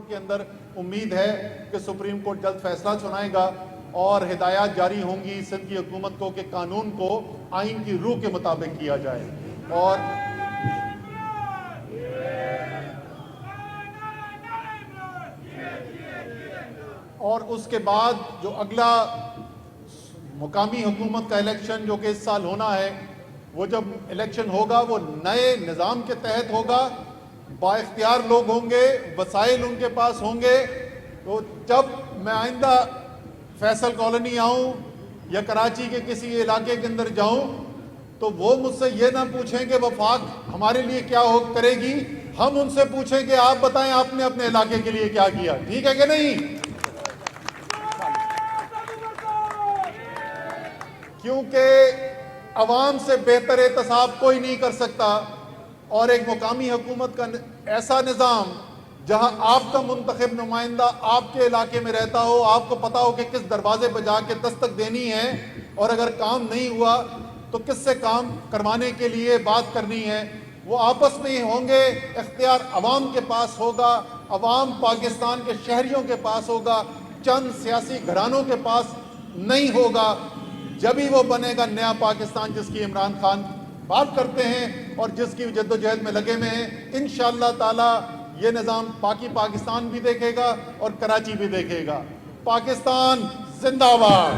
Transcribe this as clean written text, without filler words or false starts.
के अंदर उम्मीद है कि सुप्रीम कोर्ट जल्द फैसला सुनाएगा और हिदायत जारी होंगी सिंध की हुकूमत को कि कानून को आइन की रूह के मुताबिक किया जाए। और उसके बाद जो अगला मुकामी हुकूमत का इलेक्शन जो कि इस साल होना है, वो जब इलेक्शन होगा वो नए निज़ाम के तहत होगा, बाइख्तियार लोग होंगे, वसाइल उनके पास होंगे। तो जब मैं आइंदा फैसल कॉलोनी आऊं या कराची के किसी इलाके के अंदर जाऊं तो वो मुझसे ये ना पूछें कि वफाक हमारे लिए क्या हो करेगी, हम उनसे पूछें कि आप बताएं आपने अपने इलाके के लिए क्या किया। ठीक है कि नहीं? क्योंकि अवाम से बेहतर एहतसाब कोई नहीं कर सकता और एक मुकामी हुकूमत का ऐसा निज़ाम जहां आपका मुंतखब नुमाइंदा आपके इलाके में रहता हो, आपको पता हो कि किस दरवाजे पर जाके दस्तक देनी है और अगर काम नहीं हुआ तो किससे काम करवाने के लिए बात करनी है, वो आपस में ही होंगे। इख्तियार अवाम के पास होगा, अवाम पाकिस्तान के शहरियों के पास होगा, चंद सियासी घरानों के पास नहीं होगा। जब ही वो बनेगा नया पाकिस्तान जिसकी इमरान खान बात करते हैं और जिसकी जद्दोजहद में लगे हुए हैं, इंशाअल्लाह ताला ये निज़ाम बाकी पाकिस्तान भी देखेगा और कराची भी देखेगा। पाकिस्तान जिंदाबाद।